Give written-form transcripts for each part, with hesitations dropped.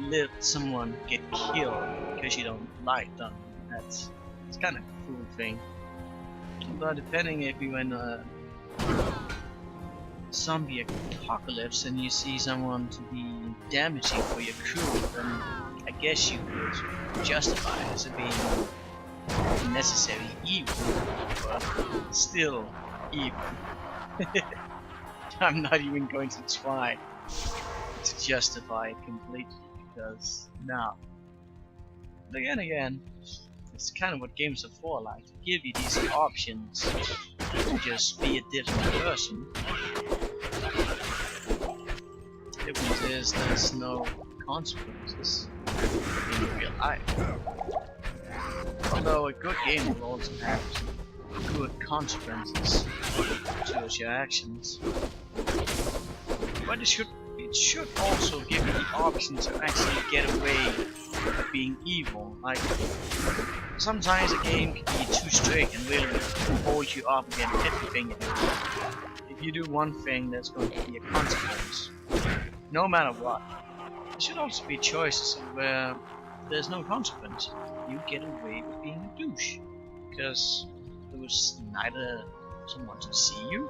let someone get killed because you don't like them. It's kind of a cool thing. But depending if you're in a zombie apocalypse and you see someone to be damaging for your crew, then I guess you would justify it as being necessary evil, but still evil. I'm not even going to try to justify it completely, because no. But again, it's kind of what games are for, like to give you these options to just be a different person. The difference is there's no consequences in real life. Although a good game will also have some good consequences towards your actions. But it should also give you the option to actually get away with being evil. Like, sometimes a game can be too strict and really hold you up against everything you do. If you do one thing, there's going to be a consequence, no matter what. There should also be choices where there's no consequence. You get away with being a douche, because there was neither someone to see you.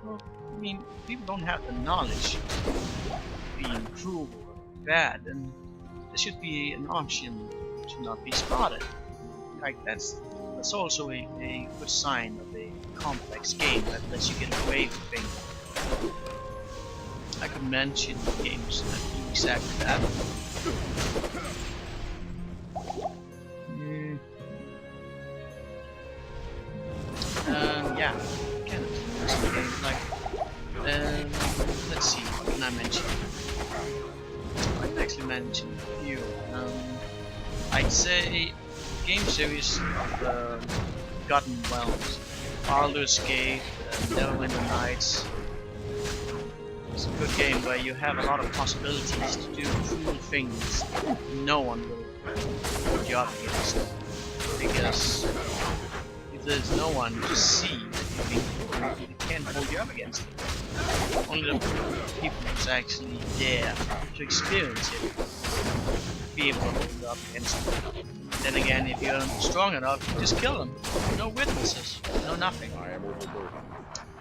Well, I mean, people don't have the knowledge of being cruel or bad, and there should be an option to not be spotted. Like, that's also a good sign of a complex game that lets you get away with things. I could mention games that do exactly that. Yeah, kind of some games like. Let's see, what can I mention? I can actually mention a few. I'd say game series of Forgotten Realms, Baldur's Gate, Neverwinter Nights. It's a good game where you have a lot of possibilities to do cool things no one will put you up against. Because if there's no one to see that you're being cool, you can't hold you up against it. Only the people who's actually there to experience it be able to hold you up against it. Then again, if you're strong enough, just kill them. No witnesses, no nothing.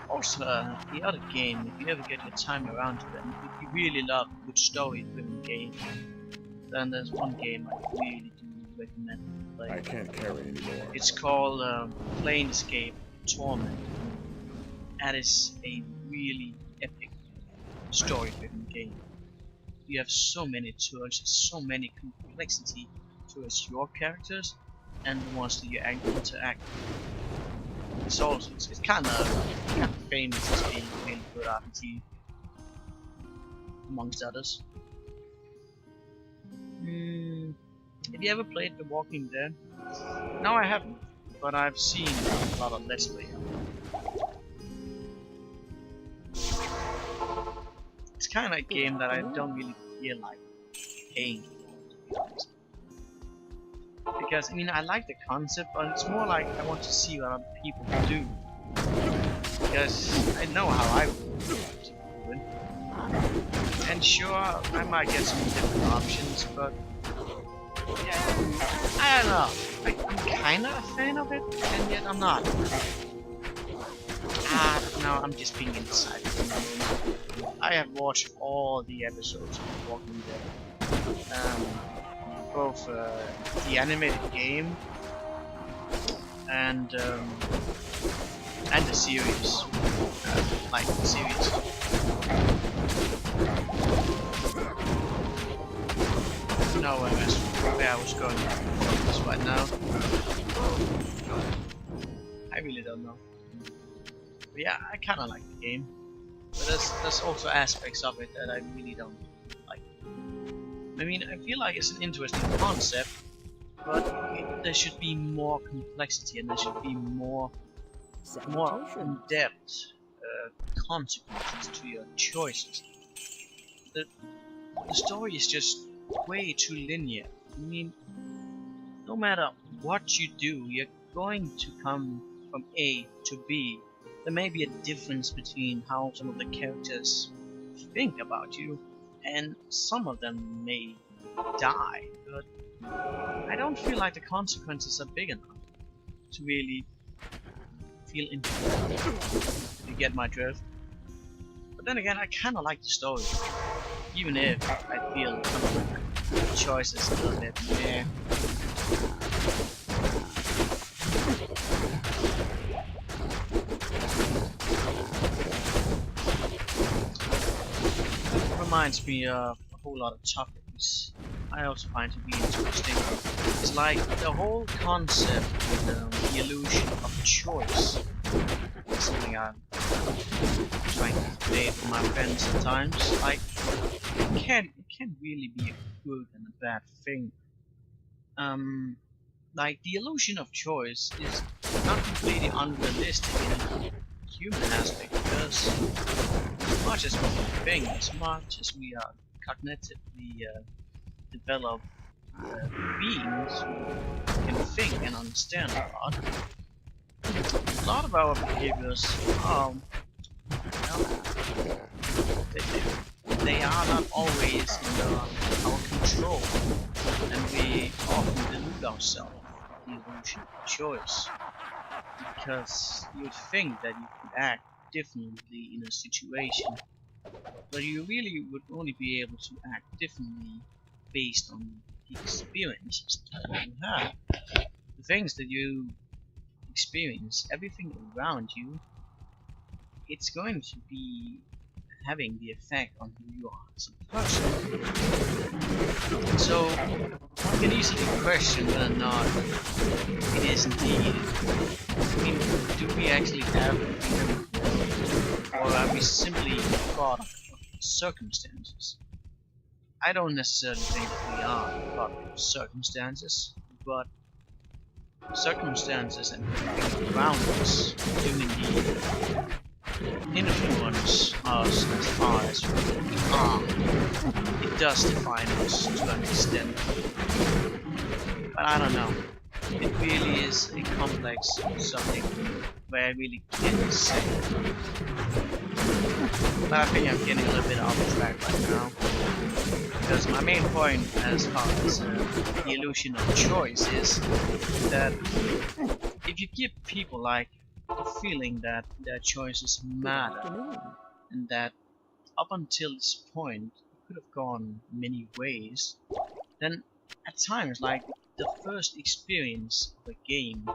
Also, the other game, if you ever get your time around to them, if you really love a good story-driven game, then there's one game I really do recommend you play. I can't carry anymore. It's called Planescape Torment. That is a really epic story-driven game. You have so many tools, so many complexity towards your characters and the ones that you interact with. It's also it's kind of famous as being a really good RPG, amongst others. Have you ever played The Walking Dead? No, I haven't, but I've seen a lot of Let's Play. It's kind of a game that I don't really feel like paying for, to be honest. Because, I mean, I like the concept, but it's more like I want to see what other people do. Because I know how I would do it. And sure, I might get some different options, but yeah, I don't know. I'm kinda a fan of it, and yet I'm not. No, I'm just being inside. I have watched all the episodes of Walking Dead. Both the animated game and the series. Like the series. No, where I was going right now. I really don't know. But yeah, I kinda like the game. But there's also aspects of it that I really don't like. I mean, I feel like it's an interesting concept, but there should be more complexity and there should be more in-depth consequences to your choices. The story is just way too linear. I mean, no matter what you do, you're going to come from A to B. There may be a difference between how some of the characters think about you and some of them may die, but I don't feel like the consequences are big enough to really feel important. If you get my drift. But then again, I kinda like the story, even if I feel some of the choices a little bit meh. Reminds me of a whole lot of topics I also find to be interesting. It's like the whole concept with the illusion of choice. It's something I'm trying to play with my friends at times. Like, it can really be a good and a bad thing. Like the illusion of choice is not completely unrealistic in a human aspect, because as much as we think, as much as we are cognitively developed beings who can think and understand a lot of our behaviors are, well, they are not always in our control, and we often delude ourselves with the illusion of choice, because you think that you could act differently in a situation, but you really would only be able to act differently based on the experiences that you have. The things that you experience, everything around you, it's going to be having the effect on who you are as a person. So one can easily question whether or not it is indeed. I mean, do we actually have freedom of will, or are we simply a product of circumstances? I don't necessarily think that we are a product of circumstances, but circumstances and everything around us do indeed influence us as far as we are. It does define us to an extent, but I don't know. It really is a complex subject where I really can't say. But I think I'm getting a little bit off track right now, because my main point as far as the illusion of choice is that if you give people like the feeling that their choices matter, and that up until this point it could have gone many ways, then at times, like the first experience of a game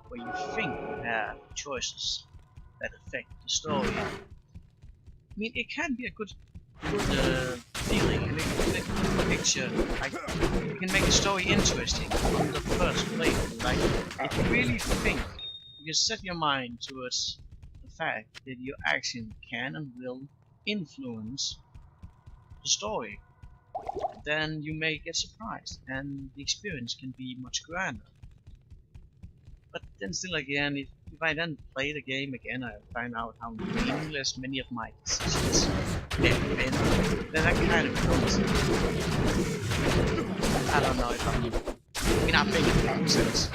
where you think you have choices that affect the story, I mean, it can be a good feeling. You make a picture, like you can make a story interesting on the first playthrough. Like if you really think, you set your mind towards the fact that your action can and will influence the story, then you may get surprised and the experience can be much grander. But then still again, if I then play the game again, I find out how meaningless many of my decisions have been, then that kind of becomes, I don't know if I think it makes sense.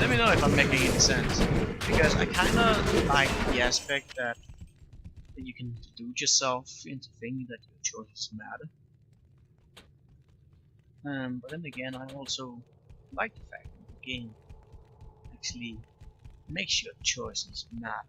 Let me know if I'm making any sense, because I kinda like the aspect that you can delude yourself into thinking that your choices matter. But then again, I also like the fact that the game actually makes your choices matter.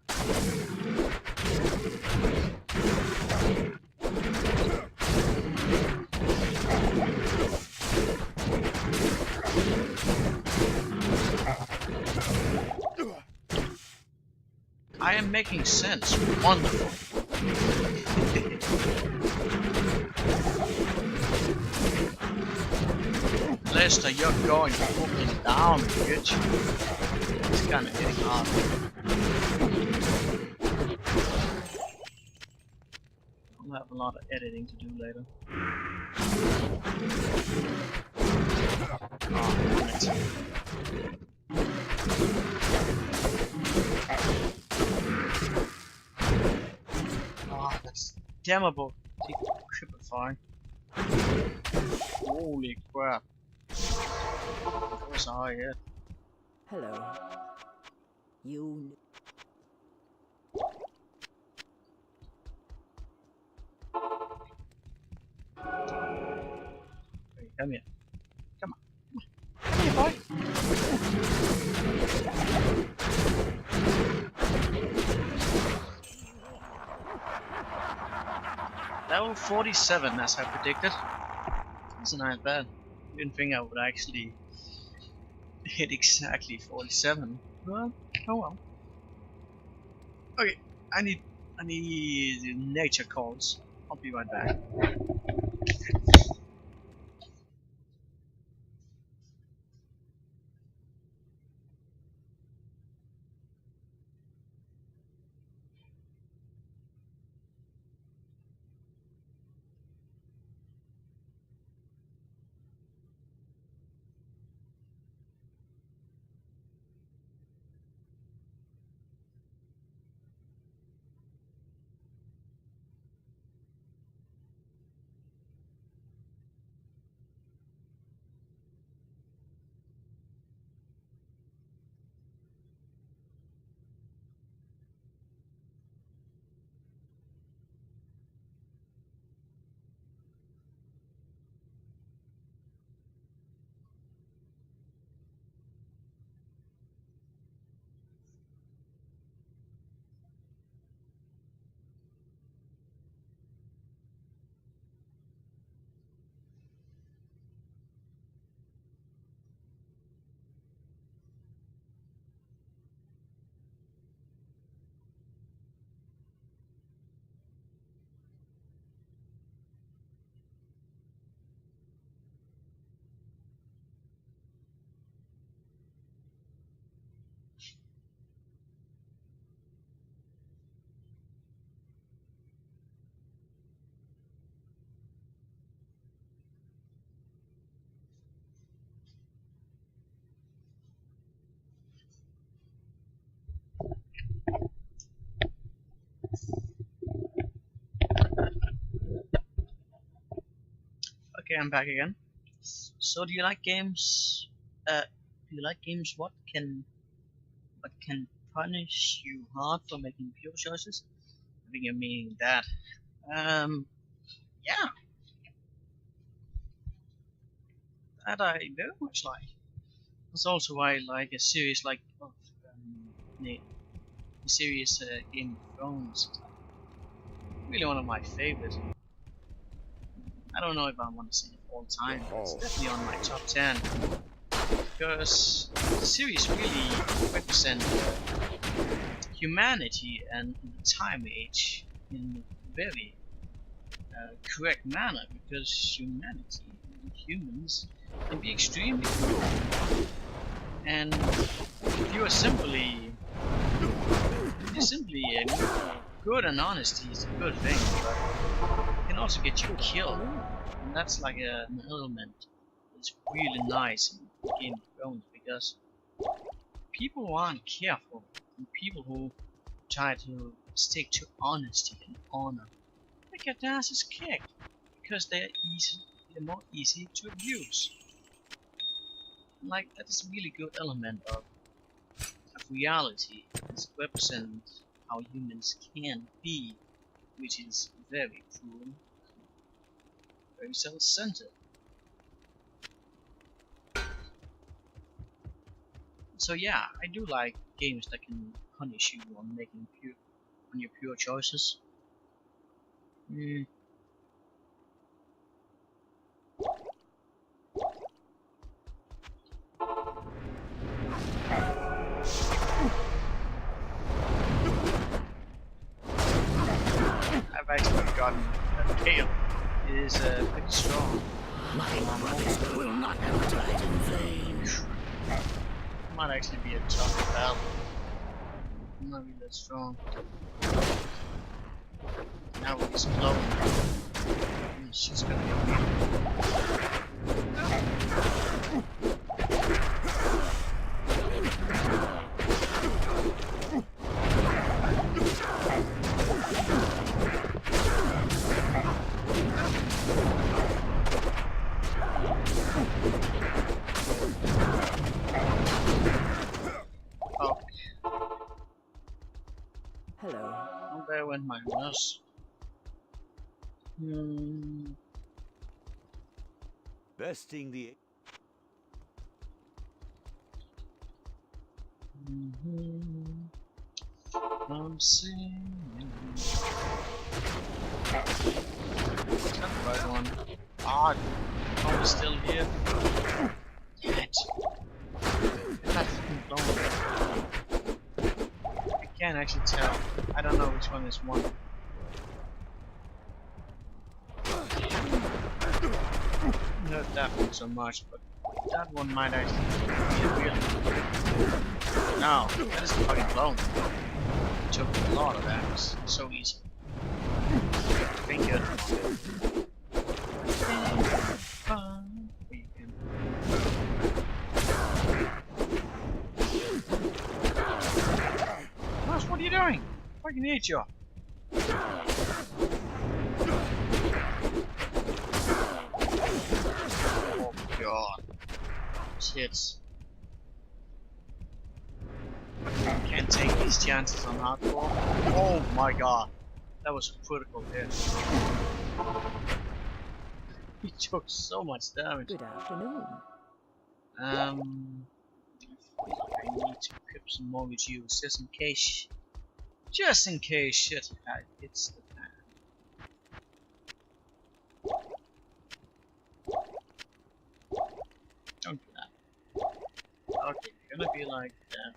I am making sense. Wonderful. Lester, you're going fucking down, bitch. It's kinda getting hard. I'll have a lot of editing to do later. Oh, damn it. Oh, that's damnable. Cripifying. Holy crap. That was a high hit. Hello. You. Come here. Come on. Come here, boy. Level 47, as I predicted. That's not bad. Didn't think I would actually hit exactly 47. Well, oh well. Okay, I need nature calls. I'll be right back. Okay, I'm back again. So, do you like games? Do you like games? What can punish you hard for making pure choices? I think you're meaning that. Yeah, that I very much like. That's also why I like a series like the series Game of Thrones. It's like really one of my favorites. I don't know if I want to say it all time, but it's definitely on my top 10 because the series really represent humanity and the time age in a very correct manner, because humanity and humans can be extremely cruel, and if you are simply good, and honesty is a good thing, but it can also get you killed, and that's like an element that's really nice in Game of Thrones, because people who aren't careful and people who try to stick to honesty and honor, they get their asses kicked because they're more easy to abuse. Like, that is a really good element of reality. It represents how humans can be, which is very cruel, very self-centered. So yeah, I do like games that can punish you on your pure choices. Mm. I've actually forgotten that Kale is pretty strong. My brothers will not have died in vain. Might actually be a tough battle. I'm not really that strong. Now he's glowing. She's gonna be oh, Hello. oh, there went my mouse. Hmm. Besting the... I'm singing. That's not the right one. Ah, oh, it's still here. Damn it. That's fucking blown. I can't actually tell. I don't know which one is one. Not that one so much, but that one might actually be a real one. No, that is fucking blown. It took a lot of damage. So easy. Thank you. Mouse, what are you doing? Fucking hate you. Oh god. Shit. Can't take these chances on hardcore. Oh my god. That was a critical hit. He took so much damage. Good afternoon. I need to equip some more reduce just in case. Just in case shit hits the fan. Don't do that. Okay, we're gonna be like that.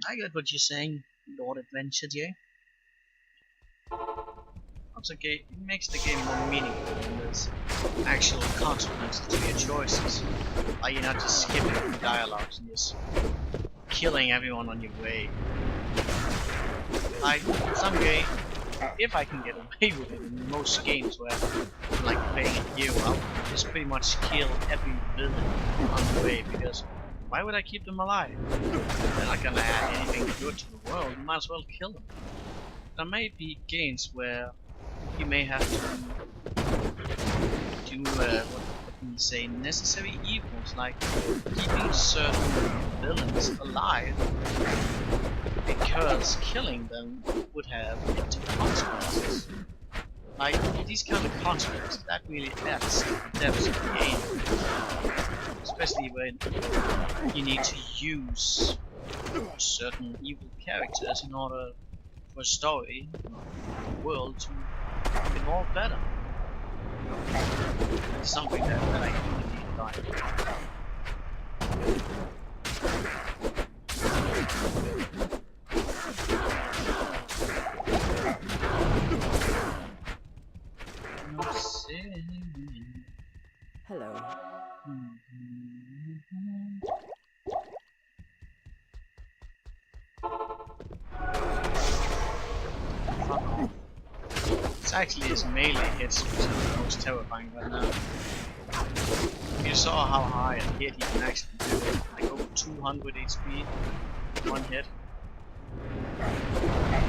I get what you're saying, Lord Adventure J. Also, it makes the game more meaningful when there's actual consequences to your choices. Like you're not just skipping through dialogues and just killing everyone on your way. Like some game, if I can get away with it in most games where I'm like playing a hero, I'll just pretty much kill every villain on the way because why would I keep them alive? They're not gonna add anything good to the world, you might as well kill them. There may be games where you may have to do, what can you say, necessary evils, like keeping certain villains alive, because killing them would have consequences. Like, these kind of consequences, that really adds to the depth of the game. Especially when you need to use certain evil characters in order for a story, the world to evolve better. It's something that I really like. No sin. Hello. It's actually his melee hits which are the most terrifying right now. You saw how high a hit he can actually do, like over 200 HP, one hit.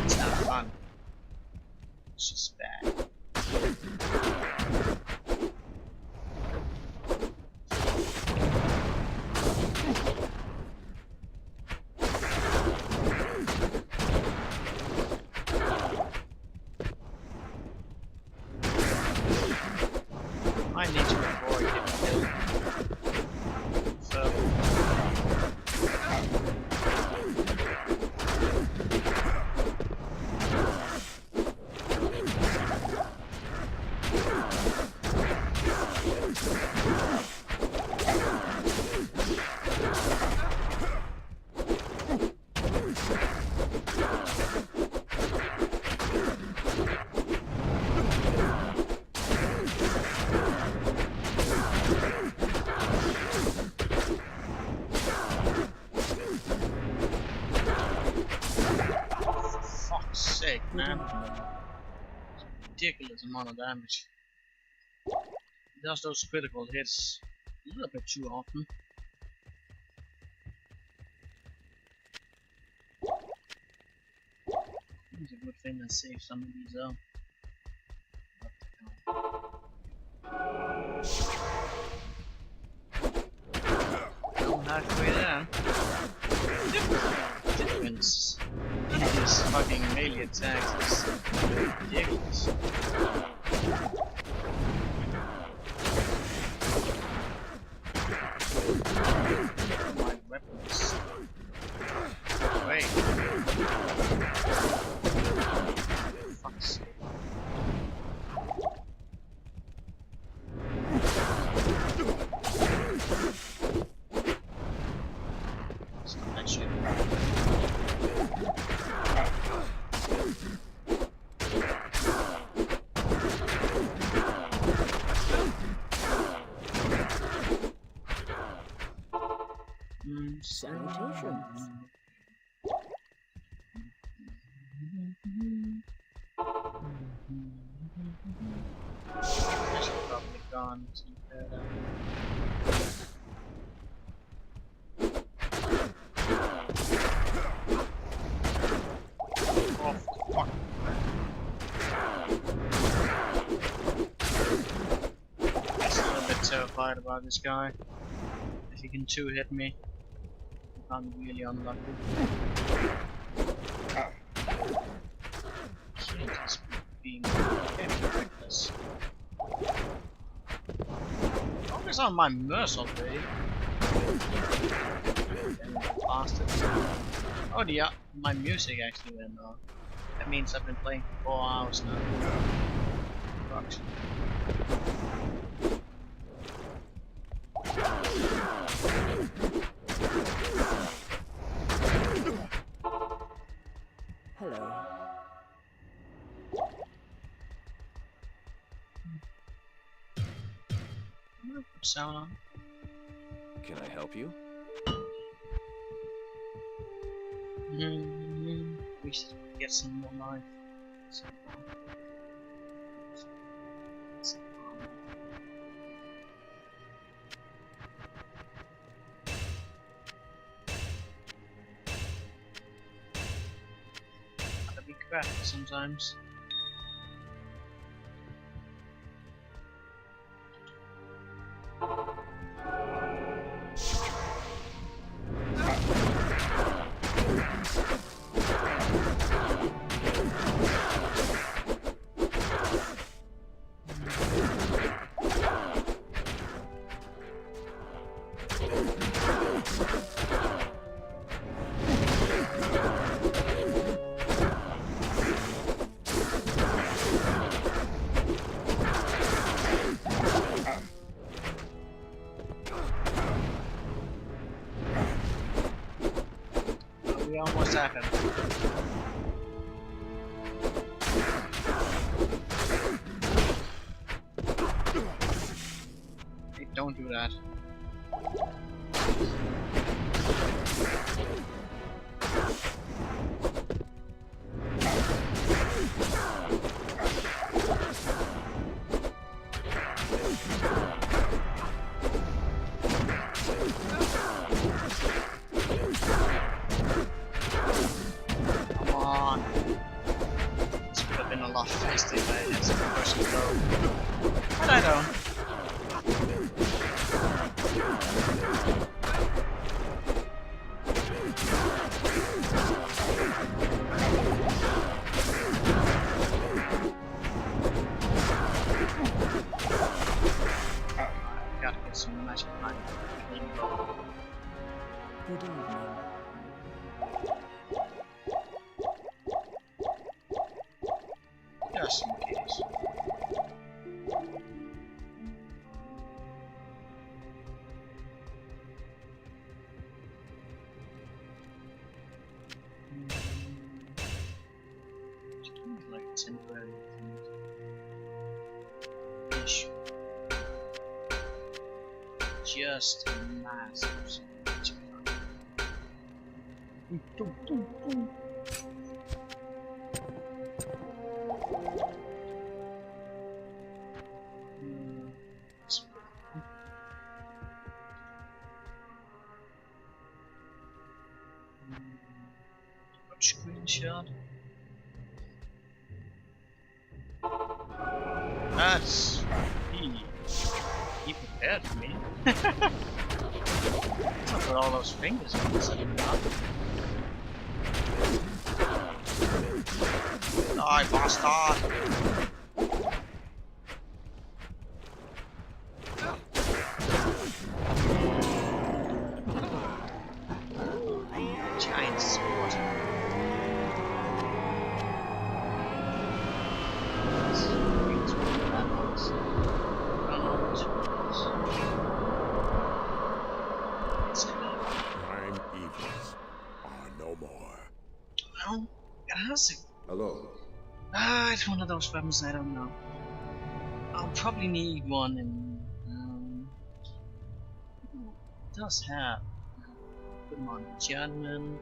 It's not fun. It's just bad. I need to avoid getting killed. So sake, man. Ridiculous amount of damage. He does those critical hits a little bit too often. It's a good thing that saves some of these out. I'm halfway there. weapons in his fucking melee attacks is ridiculous. My weapons. Wait. Fuck's sake. Stop that shit. Salutations. I should probably gone to bed. Oh fuck. I'm still a bit terrified about this guy. If he can two-hit me, I'm really unlucky. Can't just be being reckless. Focus on my mercy already. Bastard. Oh dear, my music actually went off. That means I've been playing for 4 hours now. Fuck. Hello. Put sound on. Can I help you? We should get some more life. Gotta be crafty sometimes. We almost have him. Hey, don't do that. Come on. This would have been a lot faster if I had some person go. But I don't. I've got to get some magic behind me. Good evening. Just in case. Like temporary issue. Just massive. Screenshot. That's he prepared for me. I'll put all those fingers on this. Die, bastard! Giant sword. Prime evils are no more. Well, it has to. Hello. It's one of those weapons I don't know. I'll probably need one in. It does have good amount of enchantment,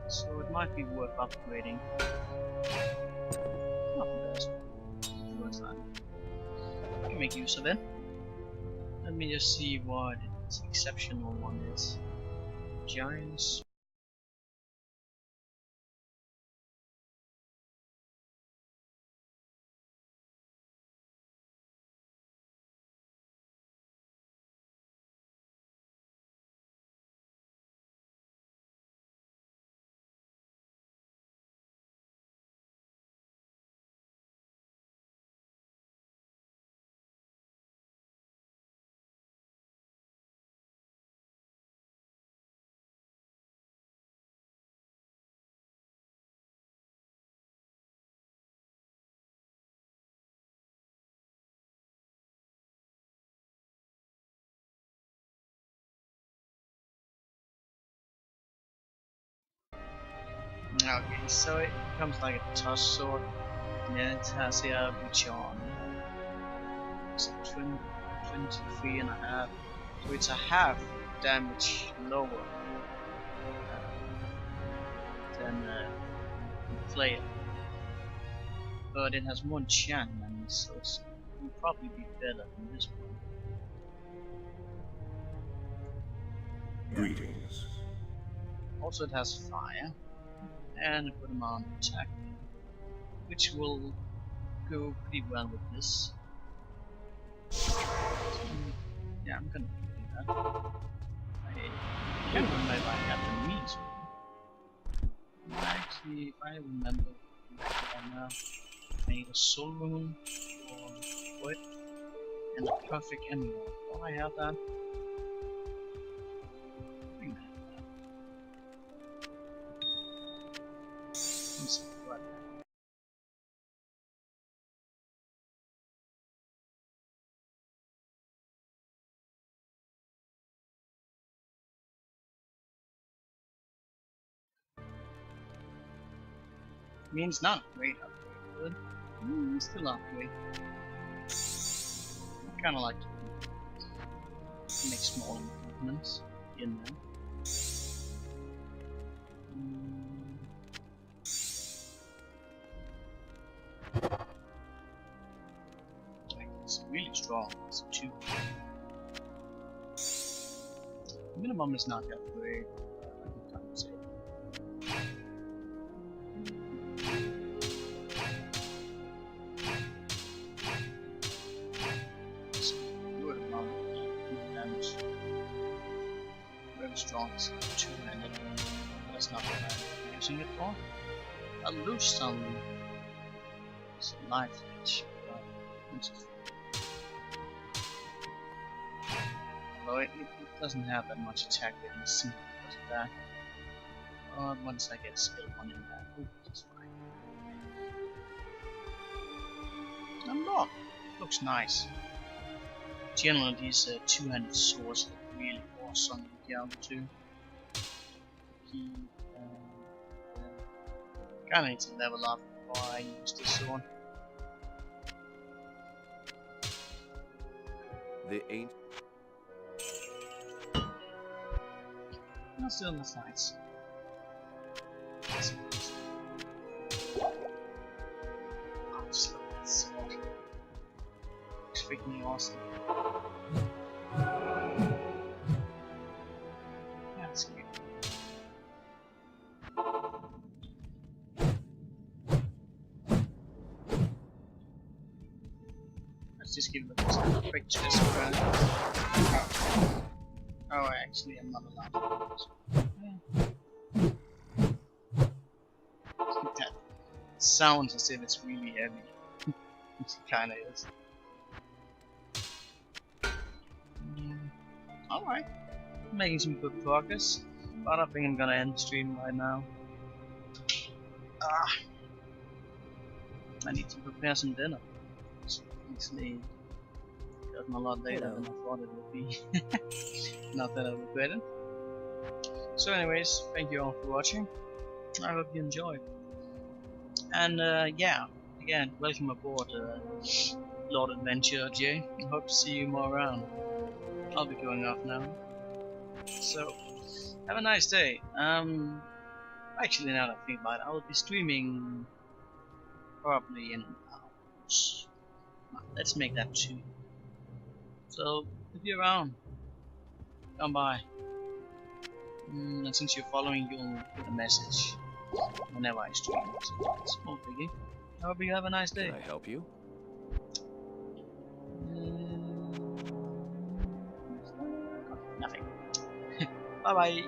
so it might be worth upgrading. Nothing else. What's that? I can make use of it. Let me just see what its exceptional one is. Giants. Okay, so it comes like a touch sword, and then it has here which on it's 23 and a half, so it's a half damage lower than the player, but it has more enchantment, so it will probably be better than this one. Greetings. Also, it has fire and a good amount of attack, which will go pretty well with this. Yeah, I'm gonna do that. I can't remember if I have the means one. Actually, if I remember, I made a soul rune for wood and a perfect emerald. Oh, I have that. I think I have that. Let's see what. Means not great upgrade, but still upgrade. I kinda like to make small improvements in them. Like, it's really strong, it's 2. Minimum is not that great, I can compensate. Strong is 200. That's not what I'm using it for. A loose stone is a life edge. Although it doesn't have that much attack rating simply because of that. But once I get skill 1 in that, it's fine. Unlock! Looks nice. Generally, these two-handed swords look really awesome in Diablo 2. Kinda need to level up before I use this sword. The ain't. No, still that's nice. Oh, just look at that sword. Looks freaking awesome. That's cute. Let's just give it a quick chest grab. Oh, actually, I'm not allowed to do this. Yeah. Let's keep sounds as if it's really heavy. It kinda is. Alright. Making some good progress. But I think I'm gonna end the stream right now. I need to prepare some dinner. It's actually gotten a lot later than I thought it would be. Not that I regret it. So anyways, thank you all for watching. I hope you enjoyed. And yeah, again, welcome aboard Lord Adventure J. I hope to see you more around. I'll be going off now. So, have a nice day. Actually now that I think about it, I will be streaming probably in hours. Let's make that 2. So, if you're around, come by. And since you're following, you'll get a message whenever I stream. So it's no biggie. I hope you have a nice day. Can I help you? Nothing. Bye bye.